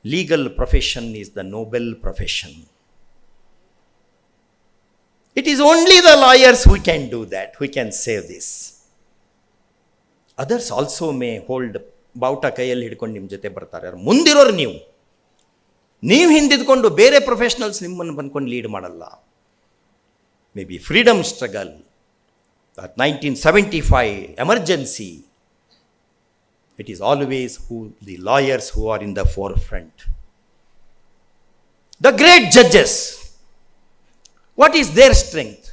legal profession is the noble profession. It is only the lawyers who can do that, who can save this. Others also may hold ಬಾವುಟ ಕೈಯಲ್ಲಿ ಹಿಡ್ಕೊಂಡು ನಿಮ್ಮ ಜೊತೆ ಬರ್ತಾರೆ. ಮುಂದಿರೋರು ನೀವು ಹಿಂದಿದ್ಕೊಂಡು ಬೇರೆ professionals ನಿಮ್ಮನ್ನು ಬಂದ್ಕೊಂಡು lead ಮಾಡಲ್ಲ. May be freedom struggle, 1975 emergency. It is always the lawyers who are in the forefront. The great judges, what is their strength?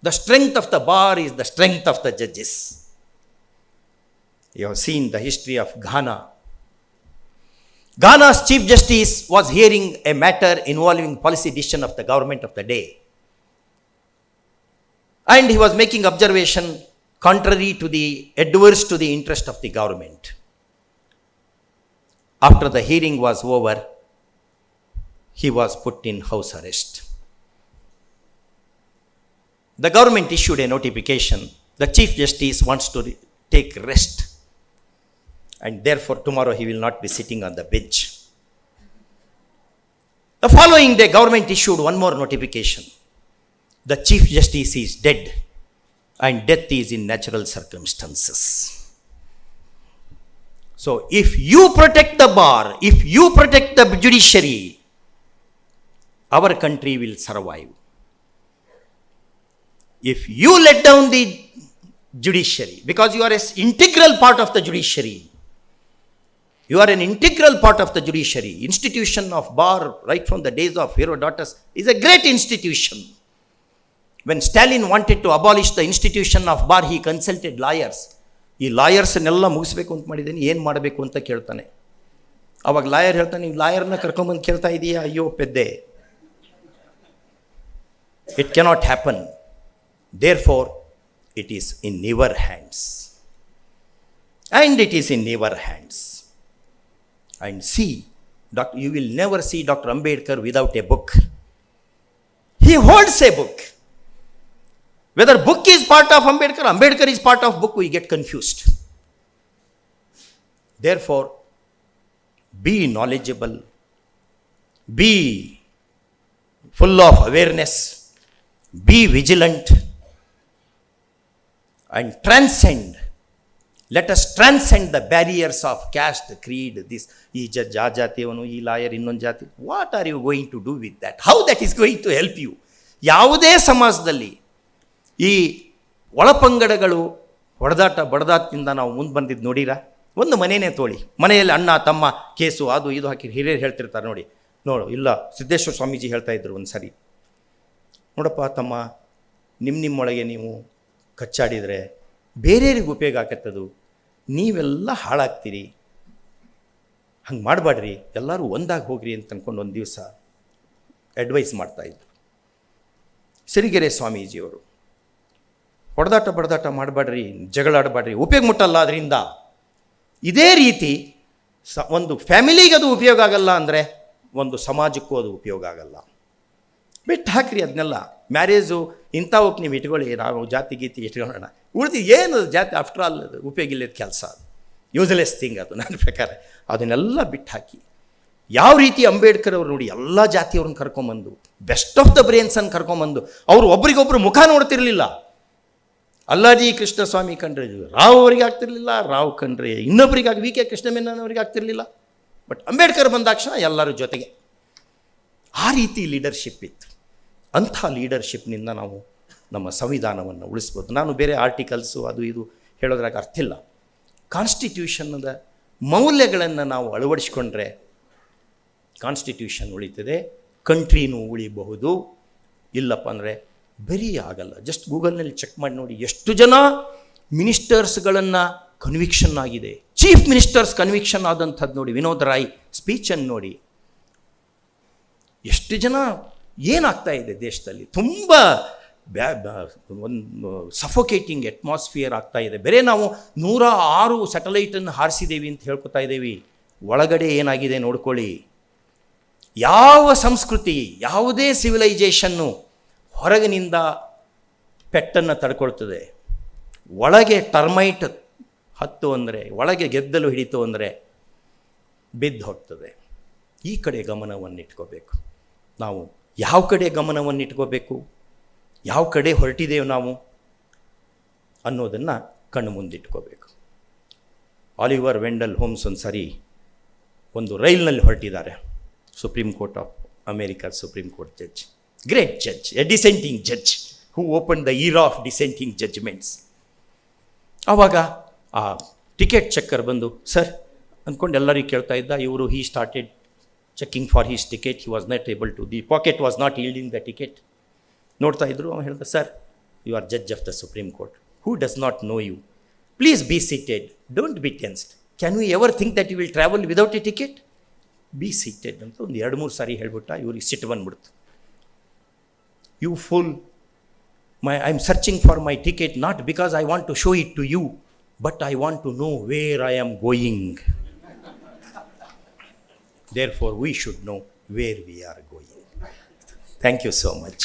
The strength of the bar is the strength of the judges. You have seen the history of Ghana. Ghana's Chief Justice was hearing a matter involving policy decision of the government of the day. And he was making observation contrary to adverse to the interest of the government. After the hearing was over, he was put in house arrest. The government issued a notification. The Chief Justice wants to take rest, and therefore tomorrow he will not be sitting on the bench. The following day, government issued one more notification. The Chief Justice is dead, and death is in natural circumstances. So, if you protect the bar, if you protect the judiciary, our country will survive. If you let down the judiciary, because you are an integral part of the judiciary, you are an integral part of the judiciary. Institution of bar, right from the days of Herodotus, is a great institution. When Stalin wanted to abolish the institution of bar, he consulted lawyers. ಈ ಲಾಯರ್ಸನ್ನೆಲ್ಲ ಮುಗಿಸ್ಬೇಕು ಅಂತ ಮಾಡಿದ್ದೀನಿ, ಏನು ಮಾಡಬೇಕು ಅಂತ ಕೇಳ್ತಾನೆ. ಅವಾಗ lawyer ಹೇಳ್ತಾನೆ, ನೀವು ಲಾಯರ್ನ ಕರ್ಕೊಂಬಂದು ಕೇಳ್ತಾ ಇದೀಯಾ, ಅಯ್ಯೋ ಪೆದ್ದೆ. It cannot happen. Therefore, it is in your hands. And it is in your hands. And see, you will never see Dr. Ambedkar without a book. He holds a book. Whether book is part of Ambedkar, Ambedkar is part of book, we get confused. Therefore, be knowledgeable, be full of awareness, be vigilant, and transcend. Let us transcend the barriers of caste, creed, this, ee judge aa jatiyavanu, ee lawyer innond jati. What are you going to do with that? How that is going to help you? ಯಾವುದೇ ಸಮಾಜದಲ್ಲಿ ಈ ಒಳಪಂಗಡಗಳು ಹೊಡೆದಾಟ ಬಡದಾಟದಿಂದ ನಾವು ಮುಂದೆ ಬಂದಿದ್ದು ನೋಡಿರಾ? ಒಂದು ಮನೆಯೇ ತೋಳಿ, ಮನೆಯಲ್ಲಿ ಅಣ್ಣ ತಮ್ಮ ಕೇಸು ಅದು ಇದು ಹಾಕಿ ಹಿರಿಯರು ಹೇಳ್ತಿರ್ತಾರೆ ನೋಡಿ. ಇಲ್ಲ, ಸಿದ್ದೇಶ್ವರ ಸ್ವಾಮೀಜಿ ಹೇಳ್ತಾ ಇದ್ರು ಒಂದು ಸರಿ, ನೋಡಪ್ಪ ತಮ್ಮ, ನಿಮ್ಮೊಳಗೆ ನೀವು ಕಚ್ಚಾಡಿದರೆ ಬೇರೆಯವ್ರಿಗೆ ಉಪಯೋಗ ಆಗತ್ತದು, ನೀವೆಲ್ಲ ಹಾಳಾಗ್ತೀರಿ, ಹಂಗೆ ಮಾಡಬೇಡ್ರಿ, ಎಲ್ಲರೂ ಒಂದಾಗಿ ಹೋಗ್ರಿ ಅಂತ ಅಂದ್ಕೊಂಡು ಒಂದು ದಿವಸ ಅಡ್ವೈಸ್ ಮಾಡ್ತಾಯಿದ್ರು ಸಿರಿಗೆರೆ ಸ್ವಾಮೀಜಿಯವರು. ಹೊಡೆದಾಟ ಬಡದಾಟ ಮಾಡಬೇಡ್ರಿ, ಜಗಳ ಆಡಬೇಡ್ರಿ, ಉಪಯೋಗ ಮುಟ್ಟಲ್ಲ ಅದರಿಂದ. ಇದೇ ರೀತಿ ಒಂದು ಫ್ಯಾಮಿಲಿಗೆ ಅದು ಉಪಯೋಗ ಆಗಲ್ಲ ಅಂದರೆ ಒಂದು ಸಮಾಜಕ್ಕೂ ಅದು ಉಪಯೋಗ ಆಗಲ್ಲ. ಬಿಟ್ಟು ಹಾಕ್ರಿ ಅದನ್ನೆಲ್ಲ. ಮ್ಯಾರೇಜು ಇಂಥವಕ್ಕೆ ನೀವು ಇಟ್ಕೊಳ್ಳಿ, ನಾವು ಜಾತಿ ಗೀತಿ ಇಟ್ಕೊಳ್ಳೋಣ, ಉಳಿದು ಏನು ಜಾತಿ ಆಫ್ಟರ್ ಆಲ್ ಉಪಯೋಗ ಇಲ್ಲದ ಕೆಲಸ, ಅದು ಯೂಸ್ಲೆಸ್ ಥಿಂಗ್, ಅದು ನನ್ನ ಪ್ರಕಾರ ಅದನ್ನೆಲ್ಲ ಬಿಟ್ಟು ಹಾಕಿ. ಯಾವ ರೀತಿ ಅಂಬೇಡ್ಕರ್ ಅವರು ನೋಡಿ ಎಲ್ಲ ಜಾತಿಯವ್ರನ್ನ ಕರ್ಕೊಂಬಂದು ಬೆಸ್ಟ್ ಆಫ್ ದ ಬ್ರೇನ್ಸನ್ನು ಕರ್ಕೊಂಬಂದು ಅವರು ಒಬ್ರಿಗೊಬ್ರು ಮುಖ ನೋಡ್ತಿರ್ಲಿಲ್ಲ. ಅಲ್ಲಾಜಿ ಕೃಷ್ಣಸ್ವಾಮಿ ಕಂಡ್ರೆ ರಾವ್ ಅವರಿಗೆ ಆಗ್ತಿರ್ಲಿಲ್ಲ, ರಾವ್ ಕಂಡ್ರೆ ಇನ್ನೊಬ್ಬರಿಗೆ ವಿ ಕೆ ಕೃಷ್ಣಮೆನನ್ ಅವರಿಗೆ ಆಗ್ತಿರ್ಲಿಲ್ಲ. ಬಟ್ ಅಂಬೇಡ್ಕರ್ ಬಂದಾಕ್ಷಣ ಎಲ್ಲರ ಜೊತೆಗೆ ಆ ರೀತಿ ಲೀಡರ್ಶಿಪ್ ಇತ್ತು. ಅಂಥ ಲೀಡರ್ಶಿಪ್ನಿಂದ ನಾವು ನಮ್ಮ ಸಂವಿಧಾನವನ್ನು ಉಳಿಸ್ಬೋದು. ನಾನು ಬೇರೆ ಆರ್ಟಿಕಲ್ಸು ಅದು ಇದು ಹೇಳೋದ್ರಾಗ ಅರ್ಥ ಇಲ್ಲ. ಕಾನ್ಸ್ಟಿಟ್ಯೂಷನ್ನದ ಮೌಲ್ಯಗಳನ್ನು ನಾವು ಅಳವಡಿಸ್ಕೊಂಡ್ರೆ ಕಾನ್ಸ್ಟಿಟ್ಯೂಷನ್ ಉಳಿತದೆ, ಕಂಟ್ರಿನೂ ಉಳಿಬಹುದು. ಇಲ್ಲಪ್ಪ ಅಂದರೆ ಬರೀ ಆಗಲ್ಲ. ಜಸ್ಟ್ ಗೂಗಲ್ನಲ್ಲಿ ಚೆಕ್ ಮಾಡಿ ನೋಡಿ, ಎಷ್ಟು ಜನ ಮಿನಿಸ್ಟರ್ಸ್ಗಳನ್ನು ಕನ್ವಿಕ್ಷನ್ ಆಗಿದೆ. ಚೀಫ್ ಮಿನಿಸ್ಟರ್ಸ್ ಕನ್ವಿಕ್ಷನ್ ಆದಂಥದ್ದು ನೋಡಿ, ವಿನೋದ್ ರಾಯ್ ಸ್ಪೀಚನ್ನು ನೋಡಿ, ಎಷ್ಟು ಜನ ಏನಾಗ್ತಾ ಇದೆ ದೇಶದಲ್ಲಿ. ತುಂಬ ಒಂದು ಸಫೋಕೇಟಿಂಗ್ ಅಟ್ಮಾಸ್ಫಿಯರ್ ಆಗ್ತಾ ಇದೆ. ಬೇರೆ ನಾವು 106 ಸ್ಯಾಟಲೈಟನ್ನು ಹಾರಿಸಿದ್ದೇವೆ ಅಂತ ಹೇಳ್ಕೊತಾ ಇದ್ದೇವೆ. ಒಳಗಡೆ ಏನಾಗಿದೆ ನೋಡ್ಕೊಳ್ಳಿ. ಯಾವ ಸಂಸ್ಕೃತಿ, ಯಾವುದೇ ಸಿವಿಲೈಜೇಷನ್ನು ಹೊರಗಿನಿಂದ ಪೆಟ್ಟನ್ನು ತಡ್ಕೊಳ್ತದೆ, ಒಳಗೆ ಟರ್ಮೈಟ್ ಹತ್ತು ಅಂದರೆ, ಒಳಗೆ ಗೆದ್ದಲು ಹಿಡಿತು ಅಂದರೆ ಬಿದ್ದು ಹೋಗ್ತದೆ. ಈ ಕಡೆ ಗಮನವನ್ನಿಟ್ಕೋಬೇಕು. ನಾವು ಯಾವ ಕಡೆ ಗಮನವನ್ನಿಟ್ಕೋಬೇಕು, ಯಾವ ಕಡೆ ಹೊರಟಿದ್ದೇವೆ ನಾವು ಅನ್ನೋದನ್ನು ಕಣ್ಣು ಮುಂದಿಟ್ಕೋಬೇಕು. ಆಲಿವರ್ ವೆಂಡಲ್ ಹೋಮ್ಸ್ ಒಂದು ಸಾರಿ ಒಂದು ರೈಲ್ನಲ್ಲಿ ಹೊರಟಿದ್ದಾರೆ. Supreme court of America supreme court judge, great judge, a dissenting judge who open the era of dissenting judgments. ಆವಾಗ ಆ ಟಿಕೆಟ್ ಚೆಕ್ಕರ್ ಬಂದು ಸರ್ ಅಂದ್ಕೊಂಡು ಎಲ್ಲರಿಗೂ ಕೇಳ್ತಾ ಇದ್ದ. ಇವರು he started checking for his ticket. He was not able to, the pocket was not yielding the ticket. ನೋಡ್ತಾ ಇದ್ರು. ಅವನು ಹೇಳ್ದ, sir you are judge of the supreme court, who does not know you, please be seated, don't be tensed, can you ever think that you will travel without a ticket, be seated ಅಂತ ಒಂದು 2-3 ಸಾರಿ ಹೇಳ್ಬಿಟ್ಟ. ಇವ್ರಿಗೆ ಸಿಟ್ಟು ಬಂದ್ಬಿಡ್ತು. You fool, I am searching for my ticket not because I want to show it to you, but I want to know where I am going. Therefore, we should know where we are going. Thank you so much.